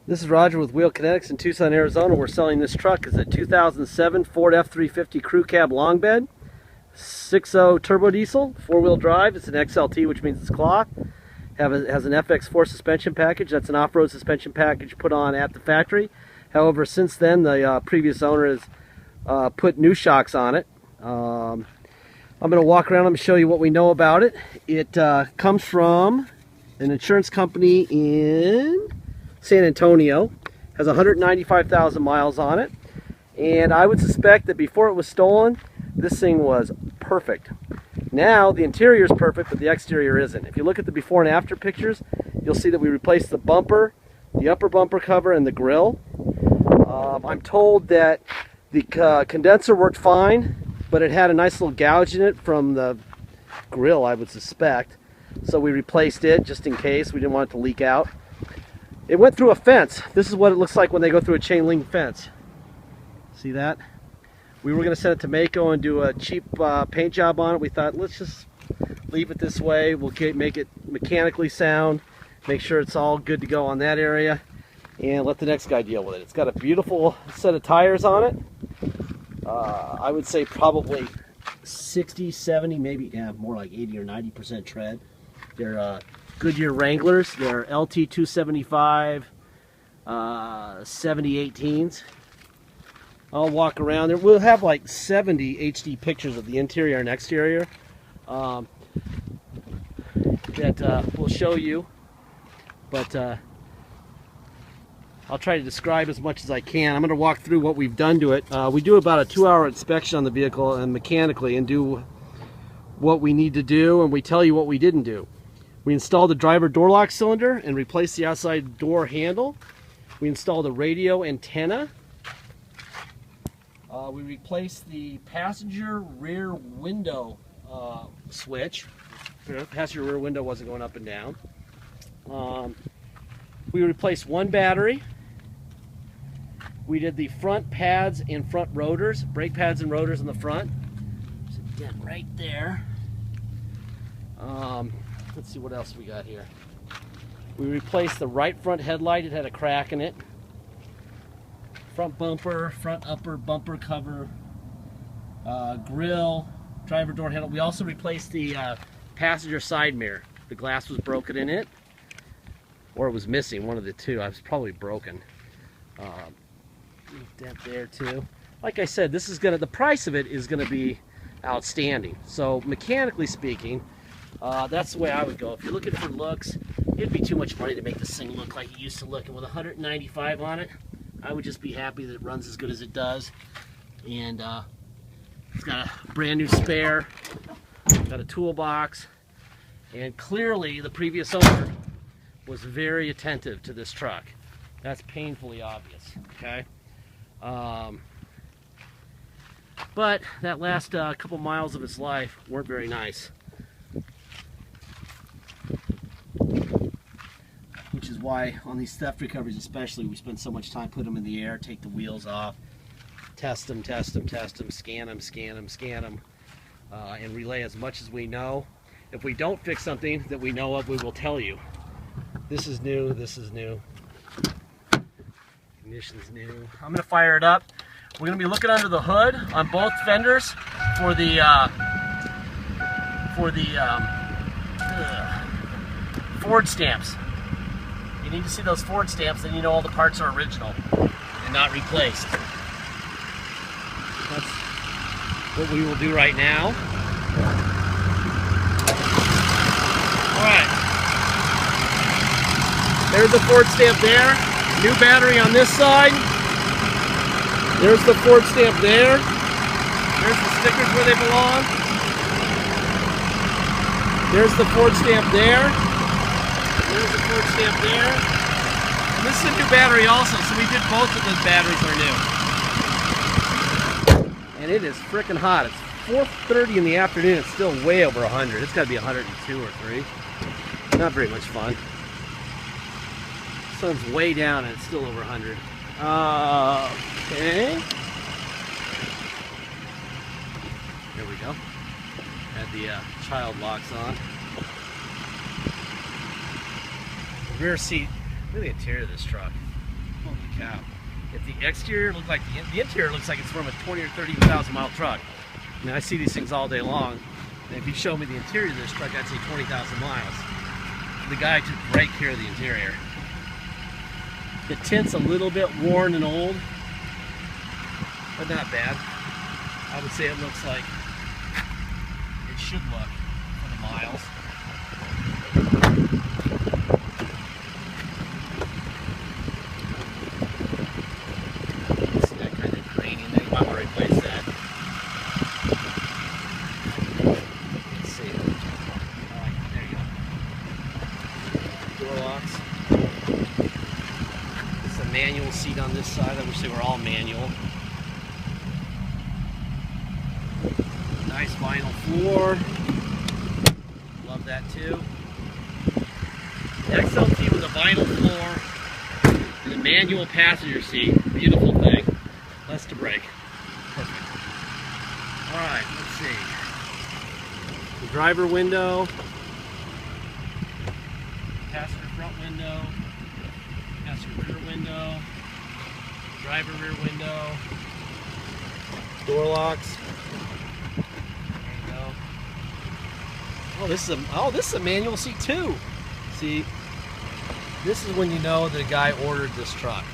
This is Roger with Wheel Kinetics in Tucson, Arizona. We're selling this truck. It's a 2007 Ford F-350 Crew Cab Long Bed, 6.0 turbo diesel, four-wheel drive. It's an XLT, which means it's cloth. It has an FX4 suspension package. That's an off-road suspension package put on at the factory. However, since then, the previous owner has put new shocks on it. I'm going to walk around and show you what we know about it. It comes from an insurance company in San Antonio, has 195,000 miles on it, and I would suspect that before it was stolen, this thing was perfect. Now the interior is perfect, but the exterior isn't. If you look at the before and after pictures, you'll see that we replaced the bumper, the upper bumper cover, and the grille. I'm told that the condenser worked fine, but it had a nice little gouge in it from the grille, I would suspect. So we replaced it just in case. We didn't want it to leak out. It went through a fence. This is what it looks like when they go through a chain link fence. See that? We were going to send it to Maaco and do a cheap paint job on it. We thought, let's just leave it this way. We'll make it mechanically sound, make sure it's all good to go on that area, and let the next guy deal with it. It's got a beautiful set of tires on it. I would say probably 60, 70, maybe more like 80 or 90% tread. They're Goodyear Wranglers. They're LT 275 70 18s. I'll walk around there. We'll have like 70 HD pictures of the interior and exterior that we'll show you, but I'll try to describe as much as I can. I'm going to walk through what we've done to it. We do about a 2-hour inspection on the vehicle and mechanically, and do what we need to do, and we tell you what we didn't do. We installed the driver door lock cylinder and replaced the outside door handle. We installed a radio antenna. We replaced the passenger rear window switch. The passenger rear window wasn't going up and down. We replaced one battery. We did the front pads and front rotors, brake pads and rotors in the front. So again, right there. Let's see what else we got here. We replaced the right front headlight. It had a crack in it. Front bumper, front upper bumper cover, grille, driver door handle. We also replaced the passenger side mirror. The glass was broken in it, or it was missing, one of the two. I was probably broken. Dent there too. Like I said, this is the price of it is gonna be outstanding. So mechanically speaking, that's the way I would go. If you're looking for looks, it'd be too much money to make this thing look like it used to look. And with 195 on it, I would just be happy that it runs as good as it does. And it's got a brand new spare, got a toolbox, and clearly the previous owner was very attentive to this truck. That's painfully obvious, okay? But that last couple miles of its life weren't very nice. Which is why on these theft recoveries especially, we spend so much time putting them in the air, take the wheels off, test them, scan them, and relay as much as we know. If we don't fix something that we know of, we will tell you. This is new, this is new. Ignition's new. I'm going to fire it up. We're going to be looking under the hood on both fenders for the Ford stamps. You need to see those Ford stamps, then you know all the parts are original and not replaced. That's what we will do right now. Alright. There's the Ford stamp there. New battery on this side. There's the Ford stamp there. There's the stickers where they belong. There's the Ford stamp there. There's the Ford stamp there. And this is a new battery also, so we did both of those batteries are new. And it is freaking hot. It's 4:30 in the afternoon. It's still way over 100. It's got to be 102 or 3. Not very much fun. Sun's way down and it's still over 100. Okay. There we go. Had the child locks on. Rear seat. Look at the interior of this truck. Holy cow. If the exterior looked like the interior looks like it's from a 20 or 30,000 mile truck. I mean, I see these things all day long. And if you show me the interior of this truck, I'd say 20,000 miles. The guy took great care of the interior. The tint's a little bit worn and old, but not bad. I would say it looks like it should look for the miles. See that kind of grainy in there? You might want to replace that. Let's see. Alright, there you go. Door locks. It's a manual seat on this side. I wish they were all manual. Nice vinyl floor. Love that too. XLT with a vinyl floor and a manual passenger seat. Beautiful thing. Less to break. Perfect. Alright, let's see. The driver window. Passenger front window. Passenger rear window. Driver rear window. Door locks. Oh, this is a manual seat too. See, this is when you know that a guy ordered this truck.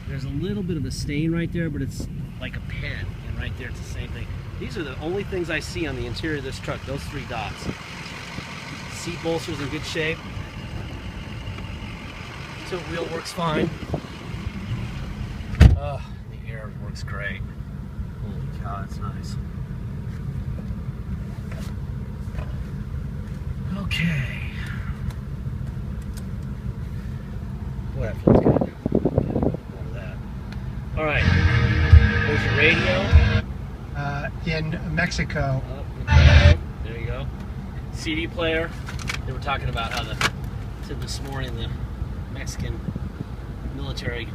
There's a little bit of a stain right there, but it's like a pen, and right there it's the same thing. These are the only things I see on the interior of this truck, those 3 dots. Seat bolster's in good shape. Tilt wheel works fine. The air works great. Holy cow, that's nice. Okay. Boy, that feels good. More of that. All right. There's your radio. In Mexico. There you go. CD player. They were talking about how said this morning the Mexican military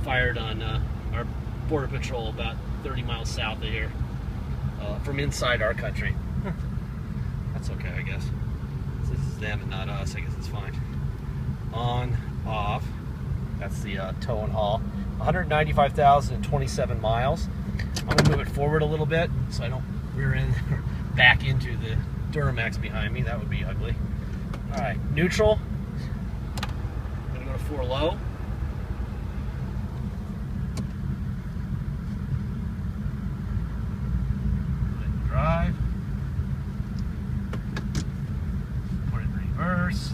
fired on our border patrol about 30 miles south of here from inside our country. That's okay, I guess. This is them and not us. I guess it's fine. On, off. That's the tow and haul. 195,027 miles. I'm going to move it forward a little bit so I don't rear end back into the Duramax behind me. That would be ugly. Alright, neutral. I'm going to go to 4 low. Drive. Put it in reverse.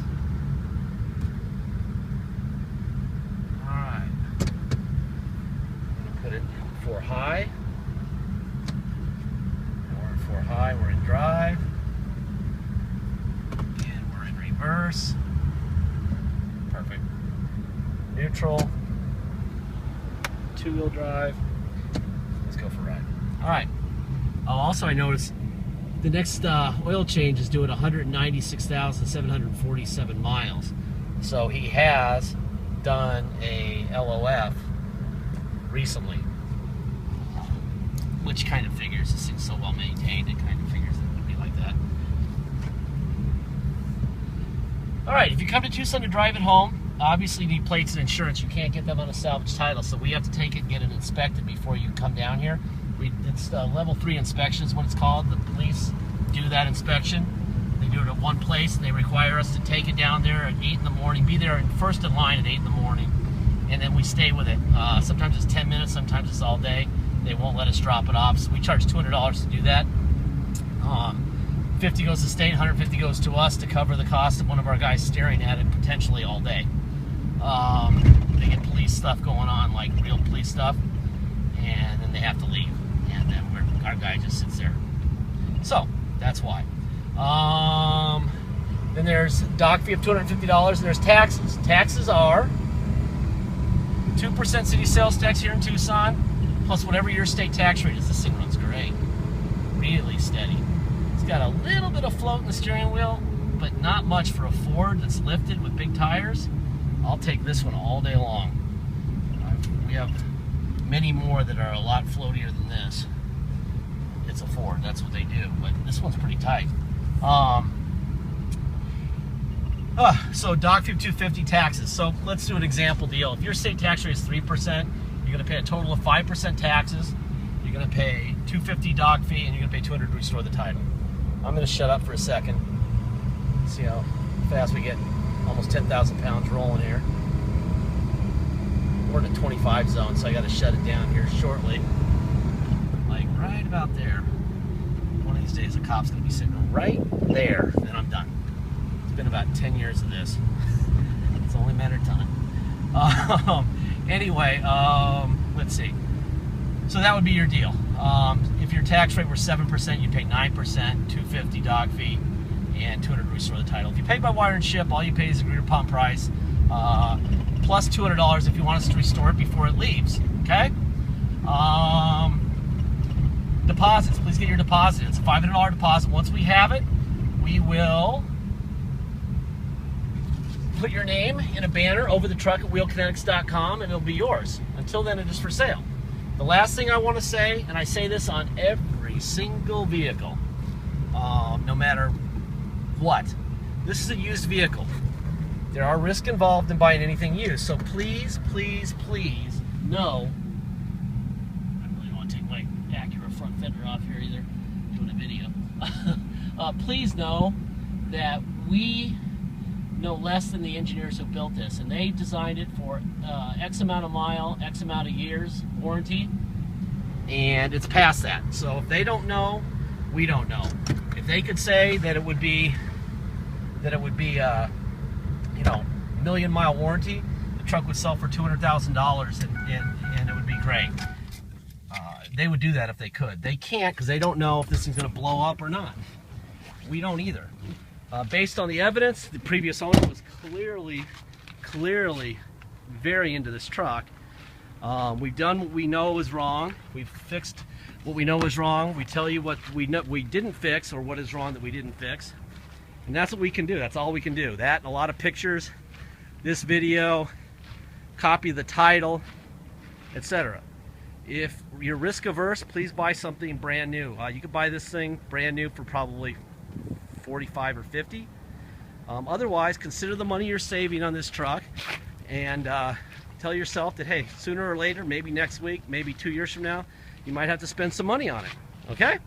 Alright. I'm going to put it in 4 high. We're in 4 high, we're in drive. And we're in reverse. Perfect. Neutral. 2-wheel drive. Let's go for a ride. Alright. Also, I noticed the next oil change is doing 196,747 miles. So he has done a LOF recently, which kind of figures. This thing's so well maintained, it kind of figures it would be like that. All right, if you come to Tucson to drive it home, obviously you need plates and insurance. You can't get them on a salvage title, so we have to take it and get it inspected before you come down here. It's level 3 inspection is what it's called. The police do that inspection. They do it at one place, and they require us to take it down there at 8 in the morning, be there first in line at 8 in the morning, and then we stay with it. Sometimes it's 10 minutes, sometimes it's all day. They won't let us drop it off, so we charge $200 to do that. 50 goes to the state, 150 goes to us to cover the cost of one of our guys staring at it potentially all day. They get police stuff going on, like real police stuff, and then they have to leave. And then our guy just sits there. So, that's why. Then there's dock fee of $250, and there's taxes. Taxes are 2% city sales tax here in Tucson, plus whatever your state tax rate is. This thing runs great. Really steady. It's got a little bit of float in the steering wheel, but not much for a Ford that's lifted with big tires. I'll take this one all day long. We have many more that are a lot floatier than this. It's a Ford, that's what they do, but this one's pretty tight. So doc fee of $250, taxes. So let's do an example deal. If your state tax rate is 3%, you're going to pay a total of 5% taxes. You're going to pay $250 doc fee, and you're going to pay $200 to restore the title. I'm going to shut up for a second. See how fast we get almost 10,000 pounds rolling here. We're in a 25 zone, so I got to shut it down here shortly. Like right about there. One of these days, a cop's going to be sitting right there, and then I'm done. It's been about 10 years of this. It's only a matter of time. Anyway, let's see. So that would be your deal. If your tax rate were 7%, you'd pay 9%, $250 doc fee, and $200 to restore the title. If you pay by wire and ship, all you pay is the agreed upon price, plus $200 if you want us to restore it before it leaves. Okay? Deposits. Please get your deposit. It's a $500 deposit. Once we have it, we will put your name in a banner over the truck at wheelkinetics.com, and it'll be yours. Until then, it is for sale. The last thing I want to say, and I say this on every single vehicle, no matter what, this is a used vehicle. There are risks involved in buying anything used, so please, please, please know. I really don't want to take my Acura front fender off here either, doing a video. Please know that we know less than the engineers who built this, and they designed it for X amount of mile, X amount of years warranty, and it's past that. So if they don't know, we don't know. If they could say that it would be you know, million-mile warranty, the truck would sell for $200,000, and it would be great. They would do that if they could. They can't because they don't know if this thing's going to blow up or not. We don't either. Based on the evidence, the previous owner was clearly very into this truck. We've done what we know was wrong. We've fixed what we know is wrong. We tell you what we know we didn't fix, or what is wrong that we didn't fix. And that's what we can do. That's all we can do. That and a lot of pictures, this video, copy of the title, etc. If you're risk averse, please buy something brand new. You could buy this thing brand new for probably $45 or $50. Otherwise, consider the money you're saving on this truck, and tell yourself that, hey, sooner or later, maybe next week, maybe 2 years from now, you might have to spend some money on it. Okay?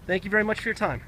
Thank you very much for your time.